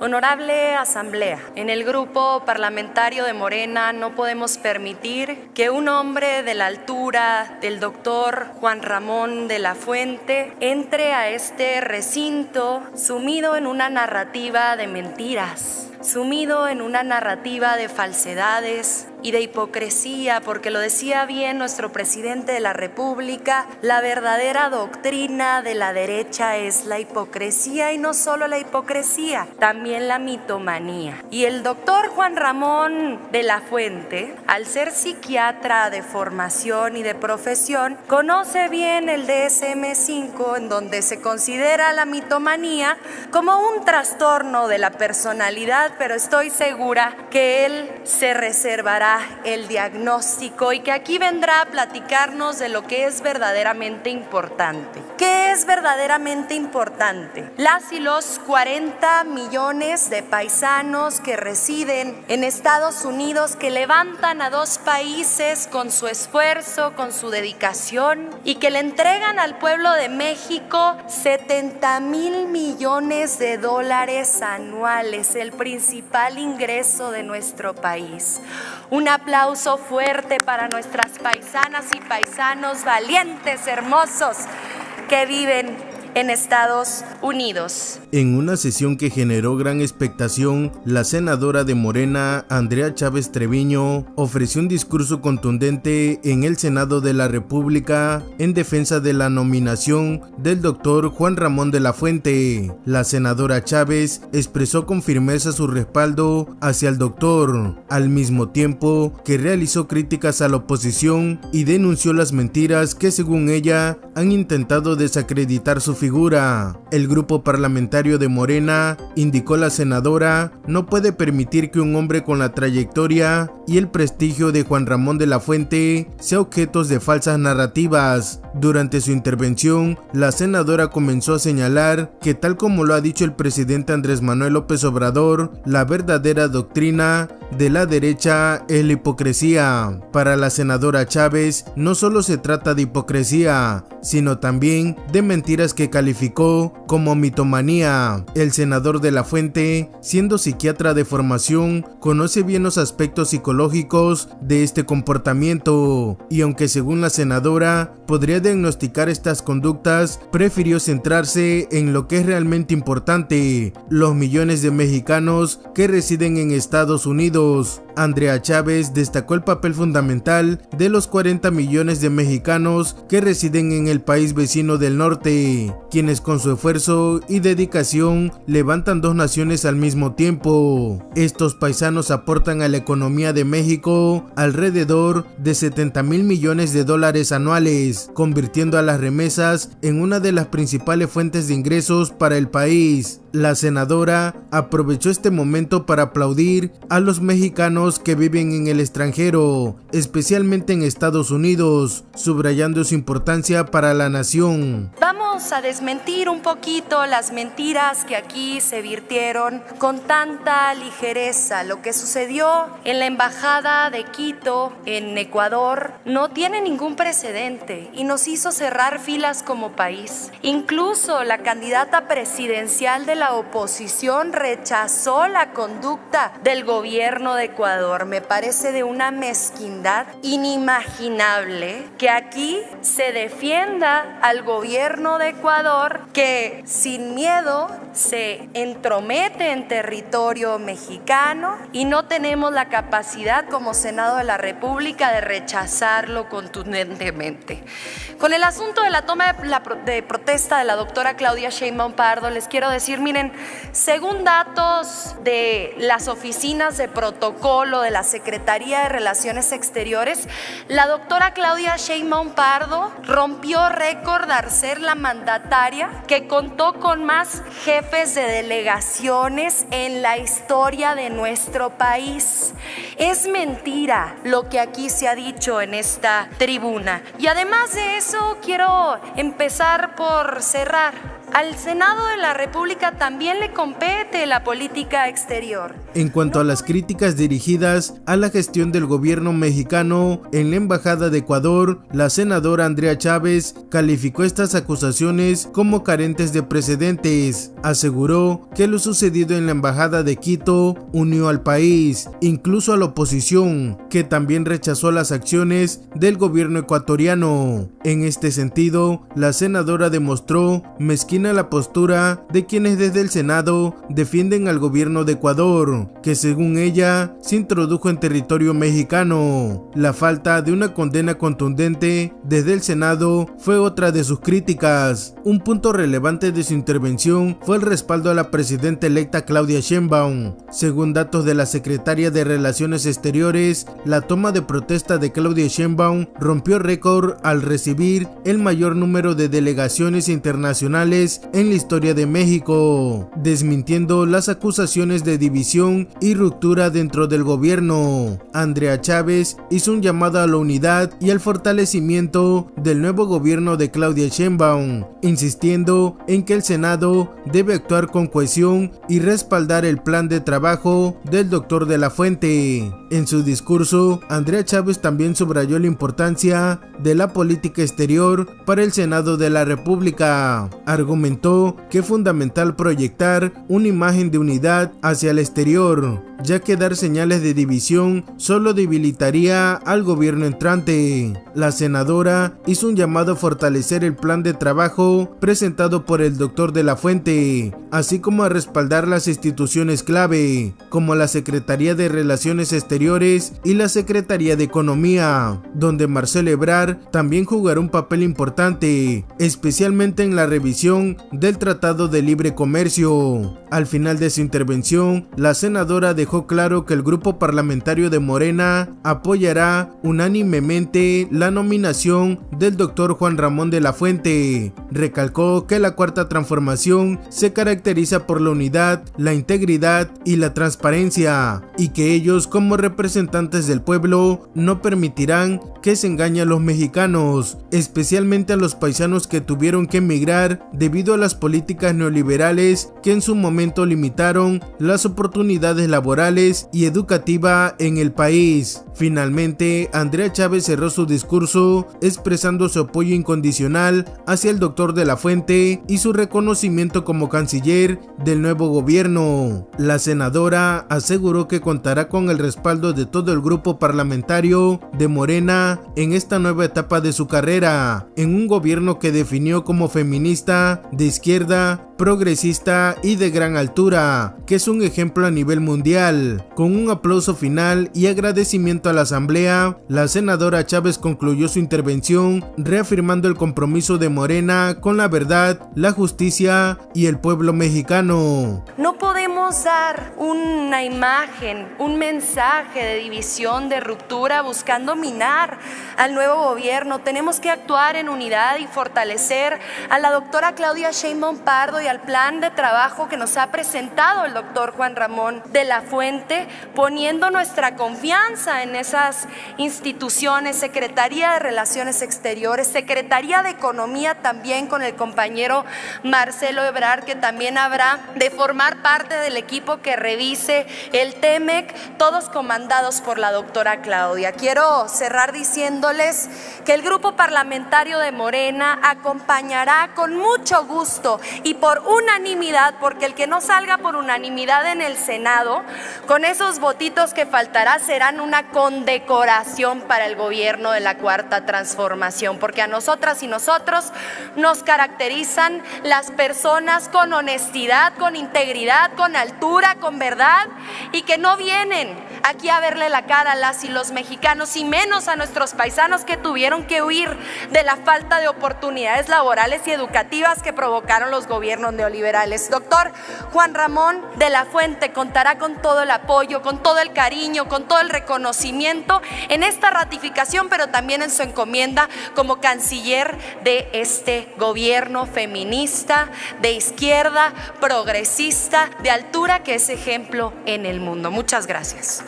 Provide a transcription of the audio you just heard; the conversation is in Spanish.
Honorable Asamblea, en el grupo parlamentario de Morena no podemos permitir que un hombre de la altura del doctor Juan Ramón de la Fuente entre a este recinto sumido en una narrativa de mentiras, sumido en una narrativa de falsedades y de hipocresía, porque lo decía bien nuestro presidente de la República, la verdadera doctrina de la derecha es la hipocresía, y no solo la hipocresía, también la mitomanía. Y el doctor Juan Ramón de la Fuente, al ser psiquiatra de formación y de profesión, conoce bien el DSM-5, en donde se considera la mitomanía como un trastorno de la personalidad, pero estoy segura que él se reservará el diagnóstico y que aquí vendrá a platicarnos de lo que es verdaderamente importante. ¿Qué es verdaderamente importante? Las y los 40 millones de paisanos que residen en Estados Unidos, que levantan a dos países con su esfuerzo, con su dedicación, y que le entregan al pueblo de México 70,000 millones de dólares anuales, el principal ingreso de nuestro país. Un aplauso fuerte para nuestras paisanas y paisanos valientes, hermosos, que viven en Estados Unidos. En una sesión que generó gran expectación, la senadora de Morena, Andrea Chávez Treviño, ofreció un discurso contundente en el Senado de la República en defensa de la nominación del doctor Juan Ramón de la Fuente. La senadora Chávez expresó con firmeza su respaldo hacia el doctor, al mismo tiempo que realizó críticas a la oposición y denunció las mentiras que, según ella, han intentado desacreditar su figura. El grupo parlamentario de Morena, indicó la senadora, no puede permitir que un hombre con la trayectoria y el prestigio de Juan Ramón de la Fuente sea objeto de falsas narrativas. Durante su intervención, la senadora comenzó a señalar que, tal como lo ha dicho el presidente Andrés Manuel López Obrador, la verdadera doctrina de la derecha es la hipocresía. Para la senadora Chávez, no solo se trata de hipocresía, sino también de mentiras que calificó como mitomanía. El senador de la Fuente, siendo psiquiatra de formación, conoce bien los aspectos psicológicos de este comportamiento, y aunque según la senadora podría diagnosticar estas conductas, prefirió centrarse en lo que es realmente importante: los millones de mexicanos que residen en Estados Unidos. Andrea Chávez destacó el papel fundamental de los 40 millones de mexicanos que residen en el país vecino del norte, quienes con su esfuerzo y dedicación levantan dos naciones al mismo tiempo. Estos paisanos aportan a la economía de México alrededor de 70,000 millones de dólares anuales, convirtiendo a las remesas en una de las principales fuentes de ingresos para el país. La senadora aprovechó este momento para aplaudir a los mexicanos que viven en el extranjero, especialmente en Estados Unidos, subrayando su importancia para la nación. Vamos a desmentir un poquito las mentiras que aquí se virtieron con tanta ligereza. Lo que sucedió en la embajada de Quito, en Ecuador, no tiene ningún precedente y nos hizo cerrar filas como país. Incluso la candidata presidencial de la oposición rechazó la conducta del gobierno de Ecuador. Me parece de una mezquindad inimaginable que aquí se defienda al gobierno de Ecuador, que sin miedo se entromete en territorio mexicano, y no tenemos la capacidad como Senado de la República de rechazarlo contundentemente. Con el asunto de la toma de protesta de la doctora Claudia Sheinbaum Pardo, les quiero decir, miren, según datos de las oficinas de protocolo de la Secretaría de Relaciones Exteriores, la doctora Claudia Sheinbaum Pardo rompió récord al ser la mandataria que contó con más jefes de delegaciones en la historia de nuestro país. Es mentira lo que aquí se ha dicho en esta tribuna. Y además de eso, quiero empezar por cerrar Al Senado de la República también le compete la política exterior. En cuanto a las críticas dirigidas a la gestión del gobierno mexicano en la Embajada de Ecuador, la senadora Andrea Chávez calificó estas acusaciones como carentes de precedentes. Aseguró que lo sucedido en la Embajada de Quito unió al país, incluso a la oposición, que también rechazó las acciones del gobierno ecuatoriano. En este sentido, la senadora demostró mezquina la postura de quienes desde el Senado defienden al gobierno de Ecuador, que según ella se introdujo en territorio mexicano. La falta de una condena contundente desde el Senado fue otra de sus críticas. Un punto relevante de su intervención fue el respaldo a la presidenta electa Claudia Sheinbaum. Según datos de la secretaria de Relaciones Exteriores, la toma de protesta de Claudia Sheinbaum rompió récord al recibir el mayor número de delegaciones internacionales en la historia de México, desmintiendo las acusaciones de división y ruptura dentro del gobierno. Andrea Chávez hizo un llamado a la unidad y al fortalecimiento del nuevo gobierno de Claudia Sheinbaum, insistiendo en que el Senado debe actuar con cohesión y respaldar el plan de trabajo del doctor de la Fuente. En su discurso, Andrea Chávez también subrayó la importancia de la política exterior para el Senado de la República. Argumentó que es fundamental proyectar una imagen de unidad hacia el exterior, ya que dar señales de división solo debilitaría al gobierno entrante. La senadora hizo un llamado a fortalecer el plan de trabajo presentado por el doctor de la Fuente, así como a respaldar las instituciones clave, como la Secretaría de Relaciones Exteriores y la Secretaría de Economía, donde Marcelo Ebrard también jugará un papel importante, especialmente en la revisión del Tratado de Libre Comercio. Al final de su intervención, la senadora dejó claro que el grupo parlamentario de Morena apoyará unánimemente la nominación del doctor Juan Ramón de la Fuente. Recalcó que la Cuarta Transformación se caracteriza por la unidad, la integridad y la transparencia, y que ellos, como representantes del pueblo, no permitirán que se engañe a los mexicanos, especialmente a los paisanos que tuvieron que emigrar debido a las políticas neoliberales que en su momento limitaron las oportunidades laborales y educativas en el país. Finalmente, Andrea Chávez cerró su discurso expresando su apoyo incondicional hacia el doctor de la Fuente y su reconocimiento como canciller del nuevo gobierno. La senadora aseguró que contará con el respaldo de todo el grupo parlamentario de Morena en esta nueva etapa de su carrera, en un gobierno que definió como feminista, de izquierda, progresista y de gran altura, que es un ejemplo a nivel mundial. Con un aplauso final y agradecimiento a la Asamblea, la senadora Chávez concluyó su intervención reafirmando el compromiso de Morena con la verdad, la justicia y el pueblo mexicano. No podemos dar una imagen, un mensaje de división, de ruptura, buscando minar al nuevo gobierno. Tenemos que actuar en unidad y fortalecer a la doctora Claudia Sheinbaum Pardo y al plan de trabajo que nos ha presentado el doctor Juan Ramón de la Fuente, poniendo nuestra confianza en esas instituciones, Secretaría de Relaciones Exteriores, Secretaría de Economía también con el compañero Marcelo Ebrard, que también habrá de formar parte del equipo que revise el TEMEC, todos comandados por la doctora Claudia. Quiero cerrar diciéndoles que el grupo parlamentario de Morena acompañará con mucho gusto y por unanimidad, porque el que no salga por unanimidad en el Senado, con esos votitos que faltará, serán una condecoración para el gobierno de la Cuarta Transformación, porque a nosotras y nosotros nos caracterizan las personas con honestidad, con integridad, con altura, con verdad, y que no vienen aquí a verle la cara a las y los mexicanos, y menos a nuestros paisanos que tuvieron que huir de la falta de oportunidades laborales y educativas que provocaron los gobiernos neoliberales. Doctor Juan Ramón de la Fuente contará con todo el apoyo, con todo el cariño, con todo el reconocimiento en esta ratificación, pero también en su encomienda como canciller de este gobierno feminista, de izquierda, progresista, de altura, que es ejemplo en el mundo. Muchas gracias.